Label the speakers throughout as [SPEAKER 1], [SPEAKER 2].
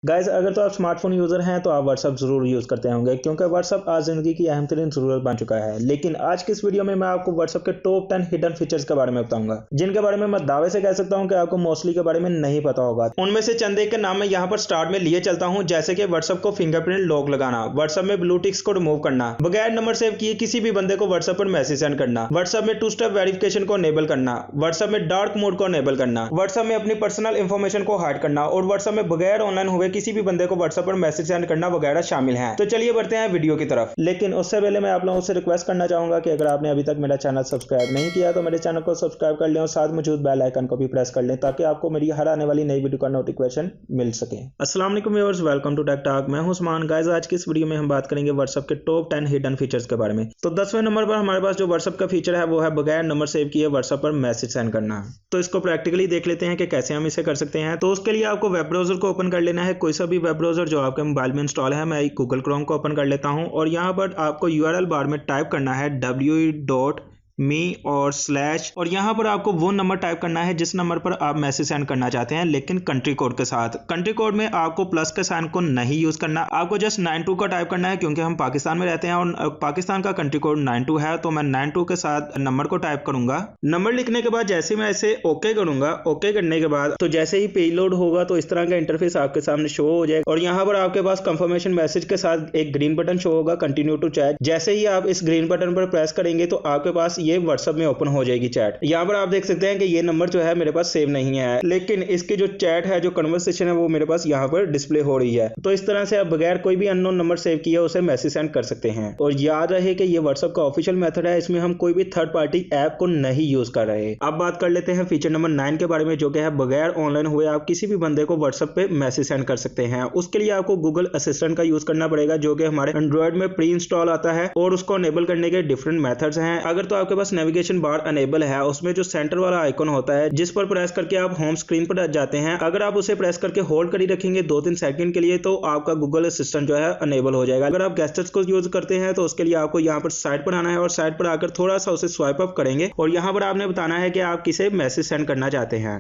[SPEAKER 1] Guys अगर तो आप स्मार्टफोन यूजर हैं तो आप व्हाट्सएप जरूर यूज करते होंगे क्योंकि व्हाट्सएप आज जिंदगी की अहम तरीन जरूरत बन चुका है। लेकिन आज की इस वीडियो में मैं आपको व्हाट्सएप के टॉप 10 हिडन फीचर्स के बारे में बताऊंगा जिनके बारे में मैं दावे से कह सकता हूं कि आपको मोस्टली के बारे में नहीं पता होगा। उनमें से चंद एक के नाम मैं यहाँ पर स्टार्ट में लिए चलता हूँ, जैसे कि व्हाट्सएप को फिंगरप्रिंट लॉक लगाना, व्हाट्सएप में ब्लू टिक्स को रिमूव करना, बगैर नंबर सेव किए किसी भी बंदे को व्हाट्सएप पर मैसेज सेंड करना, व्हाट्सएप में 2 स्टेप वेरिफिकेशन को इनेबल करना, व्हाट्सएप में डार्क मोड को इनेबल करना, व्हाट्सएप में अपनी पर्सनल इंफॉर्मेशन को हाइड करना और व्हाट्सएप में बगैर ऑनलाइन हुए किसी भी बंदे को व्हाट्सएप पर मैसेज सेंड करना वगैरह शामिल हैं। तो चलिए बढ़ते हैं वीडियो की तरफ। लेकिन उससे पहले मैं आप लोगों से रिक्वेस्ट करना चाहूंगा कि अगर आपने अभी तक मेरा चैनल सब्सक्राइब नहीं किया तो मेरे चैनल को सब्सक्राइब कर लें और साथ मौजूद बेल आइकन को भी प्रेस कर लें ताकि आपको मेरी हर आने वाली नई वीडियो का नोटिफिकेशन मिल सके। अस्सलाम वालेकुम viewers, welcome to tech talk. मैं हूं उस्मान। गाइस आज की इस वीडियो में हम बात करेंगे व्हाट्सएप के टॉप 10 हिडन फीचर्स के बारे में। तो 10वें नंबर पर हमारे पास जो व्हाट्सएप का फीचर है वो है बगैर नंबर सेव किए व्हाट्सएप पर मैसेज सेंड करना। तो इसको प्रैक्टिकली देख लेते हैं कि कैसे हम इसे कर सकते हैं। तो उसके लिए आपको वेब ब्राउजर को ओपन कर लेना है, कोई सा भी वेब ब्राउजर जो आपके मोबाइल में इंस्टॉल है। मैं गूगल क्रोम को ओपन कर लेता हूं और यहां पर आपको यूआरएल बार में टाइप करना है www.me और स्लैश और यहां पर आपको वो नंबर टाइप करना है जिस नंबर पर आप मैसेज सेंड करना चाहते हैं, लेकिन कंट्री कोड के साथ। कंट्री कोड में आपको प्लस के साइन को नहीं यूज करना, आपको जस्ट 92 का टाइप करना है क्योंकि हम पाकिस्तान में रहते हैं और पाकिस्तान का कंट्री कोड 92 है। तो मैं 92 के साथ नंबर को टाइप करूंगा। नंबर लिखने के बाद जैसे मैं इसे ओके करूंगा, ओके करने के बाद तो जैसे ही पेज लोड होगा तो इस तरह का इंटरफेस आपके सामने शो हो जाएगा और यहाँ पर आपके पास कंफर्मेशन मैसेज के साथ एक ग्रीन बटन शो होगा, कंटिन्यू टू चैट। जैसे ही आप इस ग्रीन बटन पर प्रेस करेंगे तो आपके पास ये व्हाट्सएप में ओपन हो जाएगी चैट। यहाँ पर आप देख सकते हैं कि ये नंबर जो है मेरे पास सेव नहीं है, लेकिन इसकी जो चैट है, जो कन्वर्सेशन है वो मेरे पास यहाँ पर डिस्प्ले हो रही है। तो इस तरह से आप बगैर कोई भी अननोन नंबर सेव किए उसे मैसेज सेंड कर सकते हैं। और याद रहे कि ये व्हाट्सएप का ऑफिशियल मेथड है, इसमें हम कोई भी थर्ड पार्टी ऐप को नहीं यूज कर रहे। अब बात कर लेते हैं फीचर नंबर 9 के बारे में, जो कि है बगैर ऑनलाइन हुए आप किसी भी बंदे को व्हाट्सएप पे मैसेज सेंड कर सकते हैं। उसके लिए आपको गूगल असिस्टेंट का यूज करना पड़ेगा, जो कि हमारे एंड्रॉइड में प्री इंस्टॉल आता है और उसको अनेबल करने के डिफरेंट मेथड्स हैं। अगर तो आपके पास नेविगेशन बार अनेबल है, उसमें जो सेंटर वाला आइकन होता है जिस पर प्रेस करके आप होम स्क्रीन पर जाते हैं, अगर आप उसे प्रेस करके होल्ड कर ही रखेंगे 2-3 सेकंड के लिए तो आपका गूगल असिस्टेंट जो है अनेबल हो जाएगा। अगर आप गेस्टर्स को यूज करते हैं तो उसके लिए आपको यहाँ पर साइड पर आना है और साइड पर आकर थोड़ा सा उसे स्वाइप अप करेंगे और यहाँ पर आपने बताना है कि आप किसे मैसेज सेंड करना चाहते हैं।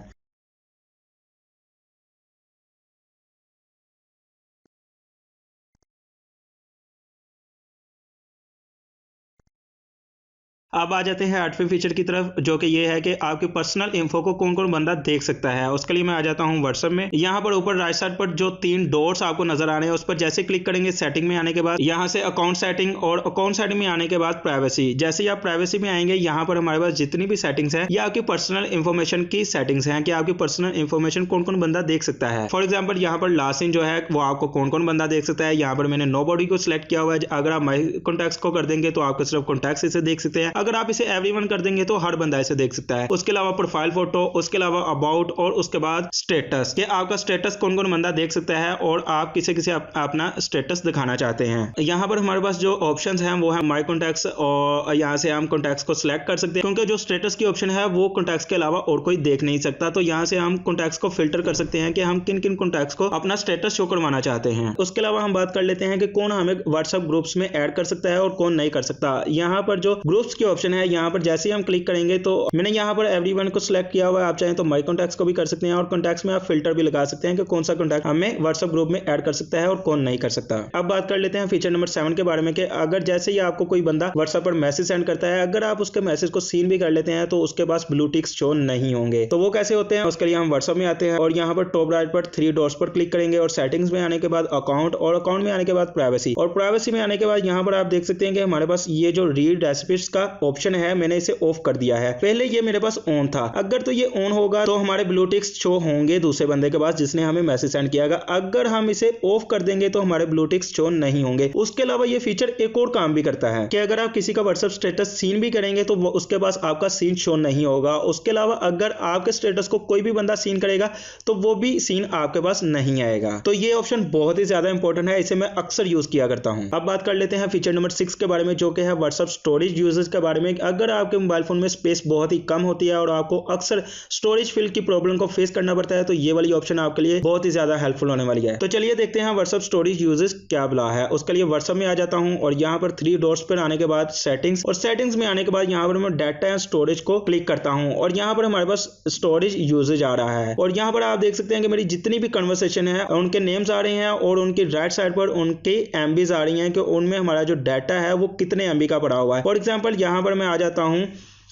[SPEAKER 1] अब आ जाते हैं 8वें फीचर की तरफ, जो कि ये है कि आपकी पर्सनल इंफो को कौन कौन बंदा देख सकता है। उसके लिए मैं आ जाता हूं व्हाट्सएप में। यहाँ पर ऊपर राइट साइड पर जो 3 डॉट्स आपको नजर आ रहे हैं उस पर जैसे क्लिक करेंगे सेटिंग में आने के बाद यहाँ से अकाउंट सेटिंग और अकाउंट सेटिंग में आने के बाद प्राइवेसी। जैसे ही आप प्राइवेसी में आएंगे यहाँ पर हमारे पास जितनी भी सेटिंग्स है ये आपकी पर्सनल इंफॉर्मेशन की सेटिंग्स हैं कि आपकी पर्सनल इंफॉर्मेशन कौन कौन बंदा देख सकता है। फॉर एग्जाम्पल यहाँ पर लास्ट सीन जो है वो आपको कौन कौन बंदा देख सकता है। यहाँ पर मैंने नोबॉडी को सिलेक्ट किया हुआ है। अगर आप माई कॉन्टैक्ट्स को कर देंगे तो आपको सिर्फ कॉन्टैक्ट्स इसे देख सकते हैं। अगर आप इसे एवरीवन कर देंगे तो हर बंदा इसे देख सकता है। उसके अलावा प्रोफाइल फोटो, उसके अलावा अबाउट और उसके बाद स्टेटस, ये आपका स्टेटस कौन कौन बंदा देख सकता है और आप किसे किसे अपना स्टेटस दिखाना चाहते हैं। यहाँ पर हमारे पास जो ऑप्शंस हैं वो है माय कॉन्टैक्ट्स और यहाँ से हम कॉन्टैक्ट्स को सिलेक्ट कर सकते हैं क्योंकि जो स्टेटस की ऑप्शन है वो कॉन्टैक्ट्स के अलावा और कोई देख नहीं सकता। तो यहाँ से हम कॉन्टैक्ट्स को फिल्टर कर सकते हैं कि हम किन किन कॉन्टैक्ट्स को अपना स्टेटस शो करवाना चाहते हैं। उसके अलावा हम बात कर लेते हैं कि कौन हमें व्हाट्सएप ग्रुप्स में ऐड कर सकता है और कौन नहीं कर सकता। यहाँ पर जो ग्रुप्स की ऑप्शन है, यहाँ पर जैसे हम क्लिक करेंगे तो मैंने यहाँ पर एवरीवन को सिलेक्ट किया हुआ है। आप चाहें तो माय कॉन्टैक्ट्स को भी कर सकते हैं और कॉन्टैक्ट्स में आप फिल्टर भी लगा सकते हैं कि कौन सा कॉन्टैक्ट हमें व्हाट्सएप ग्रुप में ऐड कर सकता है और कौन नहीं कर सकता। अब बात कर लेते हैं फीचर नंबर 7 के बारे में कि अगर जैसे ही आपको कोई बंदा व्हाट्सएप पर मैसेज सेंड करता है, अगर आप उसके मैसेज को सीन भी कर लेते हैं तो उसके पास ब्लू टिक्स शो नहीं होंगे। तो वो कैसे होते हैं, उसके लिए हम व्हाट्सएप में आते हैं और यहाँ पर टॉप राइट पर 3 डॉट्स पर क्लिक करेंगे और सेटिंग्स में आने के बाद अकाउंट और अकाउंट में आने के बाद प्राइवेसी और प्राइवेसी में आने के बाद यहाँ पर आप देख सकते हैं कि हमारे पास ये जो रीड रेसिपीज का ऑप्शन है मैंने इसे ऑफ कर दिया है। पहले ये मेरे पास ऑन था। अगर तो ये ऑन होगा तो हमारे ब्लू टिक्स शो होंगे दूसरे बंदे के पास जिसने हमें मैसेज सेंड किया। अगर हम इसे ऑफ कर देंगे तो हमारे ब्लू टिक्स शो नहीं होंगे। उसके अलावा ये फीचर एक और काम भी करता है कि अगर आप किसी का व्हाट्सएप स्टेटस सीन भी करेंगे तो उसके पास आपका सीन शो नहीं होगा। उसके अलावा अगर आपके स्टेटस को कोई भी बंदा सीन करेगा तो वो भी सीन आपके पास नहीं आएगा। तो ये ऑप्शन बहुत ही ज्यादा इंपॉर्टेंट है, इसे मैं अक्सर यूज किया करता हूं। अब बात कर लेते हैं फीचर नंबर 6 के बारे में, जो कि है व्हाट्सएप स्टोरेज यूजेस के बारे में। अगर आपके मोबाइल फोन में स्पेस बहुत ही कम होती है और आपको अक्सर स्टोरेज फिल की प्रॉब्लम को फेस करना पड़ता है तो ये वाली ऑप्शन आपके लिए बहुत ही ज्यादा हेल्पफुल होने वाली है। तो चलिए देखते हैं व्हाट्सएप स्टोरेज यूजेस क्या बुला है। उसके लिए व्हाट्सएप में आ जाता हूं और यहाँ पर 3 डॉट्स पर आने के बाद सेटिंग्स, और सेटिंग्स में आने के बाद यहाँ पर मैं डाटा एंड स्टोरेज को क्लिक करता हूं और यहाँ पर हमारे पास स्टोरेज यूजेज आ रहा है। और यहाँ पर आप देख सकते हैं कि मेरी जितनी भी कन्वर्सेशन है उनके नेम्स आ रहे हैं और उनकी राइट साइड पर उनके एमबीज आ रही हैं कि उनमें हमारा जो डाटा है वो कितने एमबी का पड़ा हुआ है। फॉर एग्जांपल यहाँ पर मैं आ जाता हूँ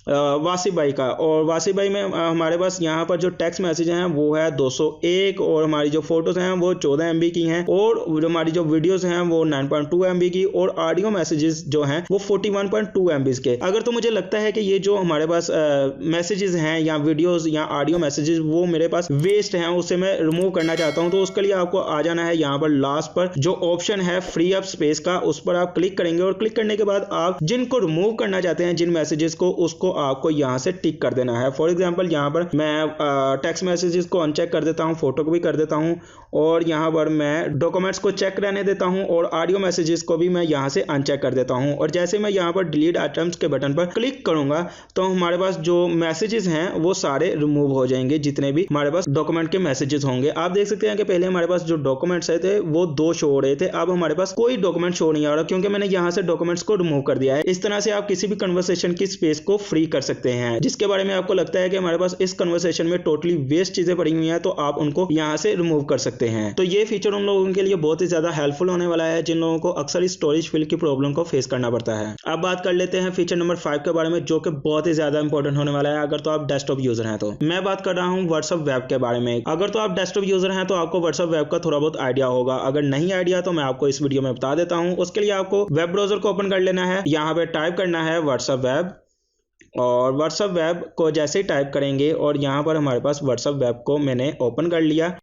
[SPEAKER 1] वासिफ भाई का, और वासिफ भाई में हमारे पास यहाँ पर जो टेक्स्ट मैसेज हैं वो है 201 और हमारी जो फोटोज हैं वो 14 MB की हैं और जो हमारी जो वीडियोस हैं वो 9.2 MB की और ऑडियो मैसेजेस जो हैं वो 41.2 MB के। अगर तो मुझे लगता है कि ये जो हमारे पास मैसेजेस हैं या वीडियोस या ऑडियो मैसेजेस वो मेरे पास वेस्ट हैं, उसे मैं रिमूव करना चाहता हूँ, तो उसके लिए आपको आ जाना है यहाँ पर लास्ट पर जो ऑप्शन है फ्री अप स्पेस का, उस पर आप क्लिक करेंगे और क्लिक करने के बाद आप जिनको रिमूव करना चाहते हैं जिन मैसेजेस को, उसको आपको यहां से टिक कर देना है। फॉर एग्जांपल यहां पर मैं टेक्स्ट मैसेजेस को अनचेक कर देता हूं, फोटो को भी कर देता हूं और यहां पर मैं डॉक्यूमेंट्स को चेक रहने देता हूं और ऑडियो मैसेजेस को भी मैं यहां से अनचेक कर देता हूं। और जैसे मैं यहां पर डिलीट आइटम्स के बटन पर क्लिक करूंगा तो हमारे पास जो मैसेजेस हैं वो सारे रिमूव हो जाएंगे, जितने भी हमारे पास डॉक्यूमेंट के मैसेजेस होंगे। आप देख सकते हैं कि पहले हमारे पास जो डॉक्यूमेंट्स थे वो 2 शो हो रहे थे, अब हमारे पास कोई डॉक्यूमेंट शो नहीं आ रहा क्योंकि मैंने यहां से डॉक्यूमेंट्स को रिमूव कर दिया है। इस तरह से आप किसी भी कन्वर्सेशन की स्पेस को फ्री कर सकते हैं। जिसके बारे में आपको लगता है कि हमारे पास इस कन्वर्सेशन में टोटली वेस्ट चीजें पड़ी हुई हैं तो आप उनको यहां से रिमूव कर सकते हैं। तो ये फीचर उन लोगों के लिए बहुत ही ज्यादा हेल्पफुल होने वाला है जिन लोगों को अक्सर स्टोरेज फिल की प्रॉब्लम को फेस करना पड़ता है। अब बात कर लेते हैं फीचर नंबर 5 के बारे में, जो कि बहुत ही ज्यादा इंपॉर्टेंट होने वाला है अगर तो आप डेस्कटॉप यूजर हैं। तो मैं बात कर रहा हूं व्हाट्सएप वेब के बारे में। अगर तो आप डेस्कटॉप यूजर हैं तो आपको व्हाट्सएप वेब का थोड़ा बहुत आइडिया होगा, अगर नहीं आइडिया तो मैं आपको इस वीडियो में बता देता हूं। उसके लिए आपको वेब ब्राउजर को ओपन कर लेना है, यहाँ पे टाइप करना है व्हाट्सएप वेब, और व्हाट्सएप वेब को जैसे ही टाइप करेंगे और यहाँ पर हमारे पास व्हाट्सएप वेब को मैंने ओपन कर लिया।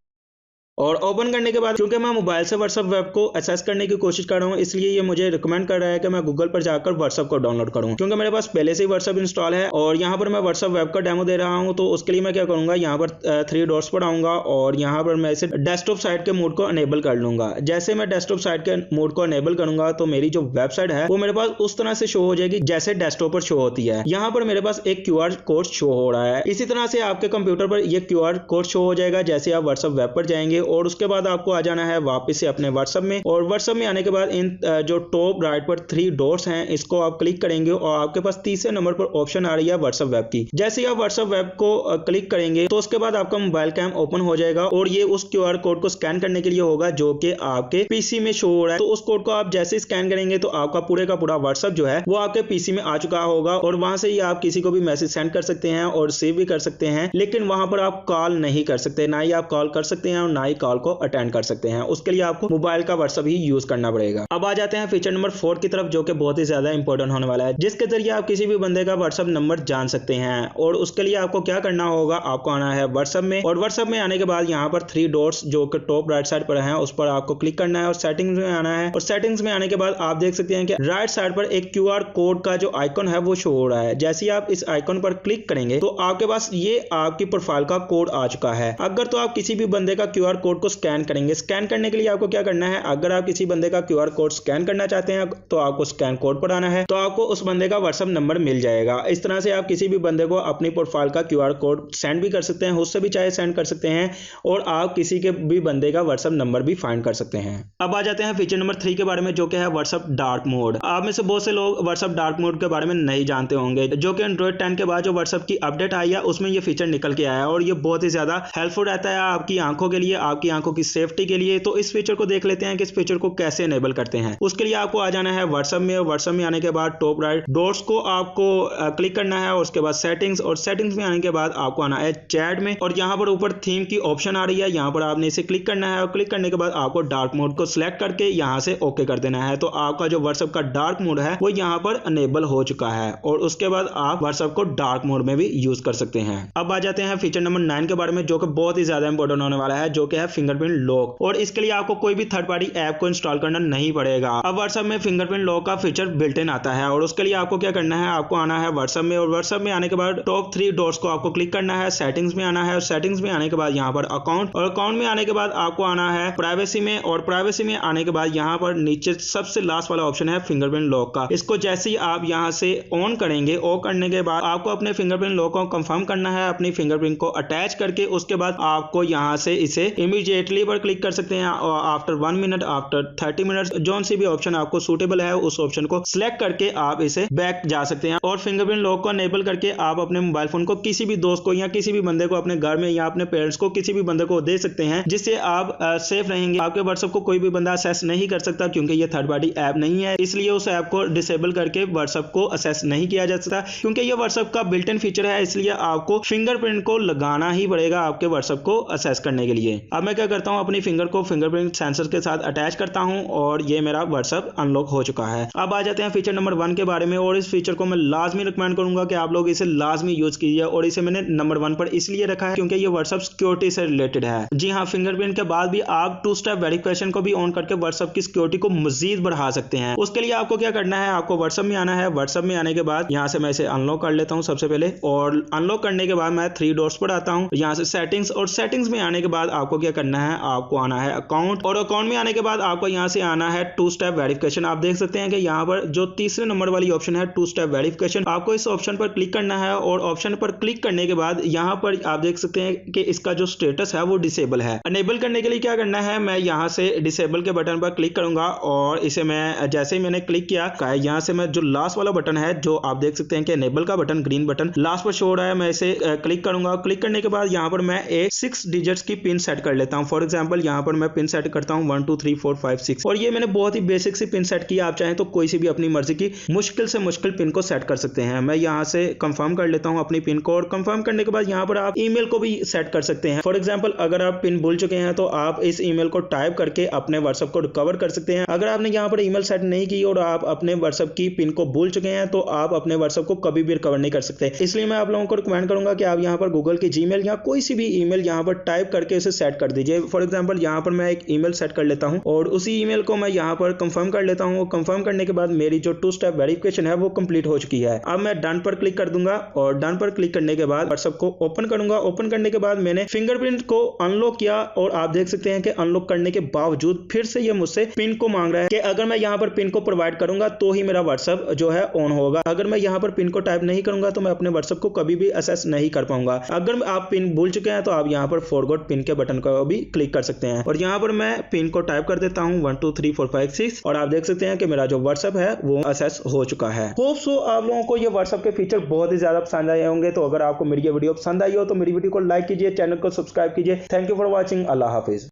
[SPEAKER 1] और ओपन करने के बाद क्योंकि मैं मोबाइल से व्हाट्सएप वेब को एक्सेस करने की कोशिश कर रहा हूं, इसलिए ये मुझे रिकमेंड कर रहा है कि मैं गूगल पर जाकर व्हाट्सएप को डाउनलोड करूं, क्योंकि मेरे पास पहले से ही व्हाट्सएप इंस्टॉल है और यहां पर मैं व्हाट्सएप वेब का डेमो दे रहा हूं। तो उसके लिए मैं क्या करूंगा, यहां पर 3 डॉट्स पर आऊंगा और यहां पर मैं इसे डेस्कटॉप साइट के मोड को अनेबल कर लूंगा। जैसे मैं डेस्कटॉप साइट के मोड को अनेबल करूंगा तो मेरी जो वेबसाइट है वो मेरे पास उस तरह से शो हो जाएगी जैसे डेस्कटॉप पर शो होती है। यहाँ पर मेरे पास एक QR कोड शो हो रहा है, इसी तरह से आपके कंप्यूटर पर यह QR कोड शो हो जाएगा जैसे आप व्हाट्सएप वेब पर जाएंगे। और उसके बाद आपको आ जाना है वापस से अपने व्हाट्सएप में, और व्हाट्सएप में आने के बाद इन जो टॉप राइट पर 3 डॉट्स हैं इसको आप क्लिक करेंगे और आपके पास तीसरे नंबर पर ऑप्शन आ रही है व्हाट्सएप वेब की। जैसे ही आप व्हाट्सएप वेब को क्लिक करेंगे तो उसके बाद आपका मोबाइल कैम ओपन हो जाएगा और ये उस QR कोड को स्कैन करने के लिए होगा जो कि आपके पीसी में शो हो रहा है। तो उस कोड को आप जैसे स्कैन करेंगे तो आपका पूरे का पूरा व्हाट्सएप जो है वो आपके पीसी में आ चुका होगा और वहां से ही आप किसी को भी मैसेज सेंड कर सकते हैं और सेव भी कर सकते हैं, लेकिन वहां पर आप कॉल नहीं कर सकते, ना ही आप कॉल कर सकते हैं और ना ही कॉल को अटेंड कर सकते हैं। उसके लिए आपको मोबाइल का व्हाट्सएप ही यूज करना पड़ेगा। अब आ जाते हैं फीचर नंबर 4 की तरफ, जो कि बहुत ही ज्यादा इंपॉर्टेंट होने वाला है, जिसके जरिए आप किसी भी बंदे का व्हाट्सएप नंबर जान सकते हैं। और उसके लिए आपको क्या करना होगा, आपको आना है व्हाट्सएप में, और व्हाट्सएप में आने के बाद यहाँ पर 3 डॉट्स जो कि टॉप राइट साइड पर हैं उस पर आपको क्लिक करना है और सेटिंग्स में आना है। और सेटिंग्स में आने के बाद आप देख सकते हैं कि राइट साइड पर एक QR कोड का जो आइकन है वो शो हो रहा है। जैसे ही आप इस आइकन पर क्लिक करेंगे तो आपके पास ये आपकी प्रोफाइल का कोड आ चुका है। अगर तो आप किसी भी बंदे का QR कोड को स्कैन करेंगे, स्कैन करने के लिए आपको क्या करना है, अगर आप किसी बंदे का QR कोड स्कैन करना चाहते हैं तो आपको स्कैन कोड पर आना है, तो आपको उस बंदे का व्हाट्सएप नंबर मिल जाएगा। इस तरह से आप किसी भी बंदे को अपनी प्रोफाइल का QR कोड सेंड भी कर सकते हैं, उससे भी चाहे सेंड कर सकते हैं, और आप किसी के भी बंदे का व्हाट्सएप नंबर भी फाइंड कर सकते हैं। अब आ जाते हैं फीचर नंबर 3 के बारे में, जो कि है व्हाट्सएप डार्क मोड। आप में से बहुत से लोग व्हाट्सएप डार्क मोड के बारे में नहीं जानते होंगे, जो कि एंड्रॉइड 10 के बाद जो व्हाट्सएप की अपडेट आई है उसमें ये फीचर निकल के आया है और ये बहुत ही ज्यादा हेल्पफुल रहता है आपकी आंखों के लिए, आपकी आंखों की सेफ्टी के लिए। तो इस फीचर को देख लेते हैं कि इस फीचर को कैसे इनेबल करते हैं। उसके लिए आपको आ जाना है व्हाट्सएप में, और व्हाट्सएप में आने के बाद टॉप राइट डॉट्स को आपको क्लिक करना है और उसके बाद सेटिंग्स, और सेटिंग्स में आने के बाद आपको आना है चैट में, और यहाँ पर ऊपर थीम की ऑप्शन आ रही है, यहाँ पर आपने इसे क्लिक करना है और क्लिक करने के बाद आपको डार्क मोड को सिलेक्ट करके यहाँ से ओके कर देना है। तो आपका जो व्हाट्सएप का डार्क मोड है वो यहाँ पर इनेबल हो चुका है और उसके बाद आप व्हाट्सएप को डार्क मोड में भी यूज कर सकते हैं। अब आ जाते हैं फीचर नंबर 9 के बारे में, जो कि बहुत ही ज्यादा इंपॉर्टेंट होने वाला है, जो कि है फिंगरप्रिंट लॉक, और इसके लिए आपको कोई भी थर्ड पार्टी ऐप को इंस्टॉल करना नहीं पड़ेगा। अब व्हाट्सएप में फिंगरप्रिंट लॉक का फीचर बिल्ट इन आता है, और उसके लिए आपको क्या करना है, आपको आना है व्हाट्सएप में, और व्हाट्सएप में आने के बाद टॉप 3 डॉट्स को आपको क्लिक करना है, सेटिंग्स में आना है, और सेटिंग्स में आने के बाद यहाँ पर अकाउंट, और अकाउंट में आने के बाद आपको आना है प्राइवेसी में, और प्राइवेसी में आने के बाद यहाँ पर नीचे सबसे लास्ट वाला ऑप्शन है फिंगरप्रिंट लॉक का। इसको जैसे ही आप यहाँ से ऑन करेंगे, ऑन करने के बाद आपको अपने फिंगरप्रिंट लॉक को कंफर्म करना है, अपनी फिंगरप्रिंट को अटैच करके उसके बाद आपको यहाँ से इसे इमीडिएटली पर क्लिक कर सकते हैं, और आफ्टर 1 मिनट, आफ्टर 30 मिनट्स, जो सी भी ऑप्शन आपको सूटेबल है उस ऑप्शन को सिलेक्ट करके आप इसे बैक जा सकते हैं, और फिंगरप्रिंट लॉक को अनेबल करके आप अपने मोबाइल फोन को किसी भी दोस्त को या किसी भी बंदे को अपने घर में या अपने पेरेंट्स को किसी भी बंदे को दे सकते हैं, जिससे आप सेफ रहेंगे। आपके व्हाट्सएप को कोई भी बंदा असेस नहीं कर सकता, क्योंकि ये थर्ड पार्टी ऐप नहीं है, इसलिए उस ऐप को डिसेबल करके व्हाट्सएप को असेस नहीं किया जा सकता, क्योंकि ये व्हाट्सएप का बिल्ट इन फीचर है, इसलिए आपको फिंगरप्रिंट को लगाना ही पड़ेगा आपके व्हाट्सएप को असेस करने के लिए। अब मैं क्या करता हूं, अपनी फिंगर को फिंगरप्रिंट सेंसर के साथ अटैच करता हूं, और ये मेरा व्हाट्सएप अनलॉक हो चुका है। अब आ जाते हैं फीचर नंबर 1 के बारे में, और इस फीचर को मैं लाजमी रिकमेंड करूंगा कि आप लोग इसे लाजमी यूज कीजिए, और इसे मैंने नंबर 1 पर इसलिए रखा है क्योंकि ये व्हाट्सएप सिक्योरिटी से रिलेटेड है। जी हाँ, फिंगरप्रिंट के बाद भी आप 2 स्टेप वेरिफिकेशन को भी ऑन करके व्हाट्सएप की सिक्योरिटी को मजीद बढ़ा सकते हैं। उसके लिए आपको क्या करना है, आपको व्हाट्सएप में आना है, व्हाट्सएप में आने के बाद यहाँ से मैं इसे अनलॉक कर लेता हूँ सबसे पहले, और अनलॉक करने के बाद मैं 3 डॉट्स पर आता हूँ, यहाँ से सेटिंग्स, और सेटिंग्स में आने के बाद आपको क्या करना है, आपको आना है अकाउंट, और अकाउंट में आने के बाद आपको यहाँ से आना है 2 स्टेप वेरिफिकेशन। आप देख सकते हैं कि यहाँ पर जो तीसरे नंबर वाली ऑप्शन है 2 स्टेप वेरिफिकेशन, आपको इस ऑप्शन पर क्लिक करना है, और ऑप्शन पर क्लिक करने के बाद यहाँ पर आप देख सकते हैं कि इसका जो स्टेटस है वो डिसेबल है। अनेबल करने के लिए क्या करना है, मैं यहाँ से डिसेबल के बटन पर क्लिक करूंगा, और इसे मैं जैसे ही मैंने क्लिक किया, यहाँ से मैं जो लास्ट वाला बटन है, जो आप देख सकते हैं कि अनेबल का बटन, ग्रीन बटन लास्ट पर शो हो रहा है, मैं इसे क्लिक करूंगा। क्लिक करने के बाद यहाँ पर मैं एक 6 डिजिट्स की पिन सेट कर लेता हूँ। फॉर एग्जांपल यहाँ पर मैं पिन सेट करता हूँ 1 2 3 4 5 6, और ये मैंने बहुत ही बेसिक सी पिन सेट की। आप चाहें तो कोई सी भी अपनी मर्जी की मुश्किल से मुश्किल पिन को सेट कर सकते हैं। मैं यहाँ से कंफर्म कर लेता हूँ अपनी पिन को, और कंफर्म करने के बाद यहाँ पर आप ईमेल को भी सेट कर सकते हैं। फॉर एग्जांपल अगर आप पिन भूल चुके हैं तो आप इस ईमेल को टाइप करके अपने व्हाट्सएप को रिकवर कर सकते हैं। अगर आपने यहाँ पर ईमेल सेट नहीं की और आप अपने व्हाट्सएप की पिन को भूल चुके हैं तो आप अपने व्हाट्सएप को कभी भी रिकवर नहीं कर सकते। इसलिए मैं आप लोगों को रिकमेंड करूंगा कि आप यहाँ पर गूगल की जीमेल या कोई सी भी ईमेल यहाँ पर टाइप करके उसे सेट कर दीजिए। फॉर एग्जांपल यहाँ पर मैं एक ईमेल सेट कर लेता हूँ, और उसी ईमेल को मैं यहाँ पर कंफर्म कर लेता हूँ। कंफर्म करने के बाद मेरी जो 2 स्टेप वेरिफिकेशन है वो कंप्लीट हो चुकी है। अब मैं डन पर क्लिक कर दूंगा, और डन पर क्लिक करने के बाद व्हाट्सएप को ओपन करूंगा। ओपन करने के बाद मैंने फिंगरप्रिंट को अनलॉक किया, और आप देख सकते हैं कि अनलॉक करने के बावजूद फिर से ये मुझसे पिन को मांग रहा है कि अगर मैं यहाँ पर पिन को प्रोवाइड करूंगा तो ही मेरा व्हाट्सएप जो है ऑन होगा। अगर मैं यहाँ पर पिन को टाइप नहीं करूंगा तो मैं अपने व्हाट्सएप को कभी भी एक्सेस नहीं कर पाऊंगा। अगर आप पिन भूल चुके हैं तो आप यहाँ पर फॉरगॉट पिन के बटन को भी क्लिक कर सकते हैं, और यहाँ पर मैं पिन को टाइप कर देता हूँ 1 2 3 4 5 6, और आप देख सकते हैं कि मेरा जो व्हाट्सएप है वो एक्सेस हो चुका है। होप सो आप लोगों को ये व्हाट्सएप के फीचर बहुत ही ज्यादा पसंद आए होंगे। तो अगर आपको मेरी ये वीडियो पसंद आई हो तो मेरी वीडियो को लाइक कीजिए, चैनल को सब्सक्राइब कीजिए। Thank you for watching. Allah Hafiz.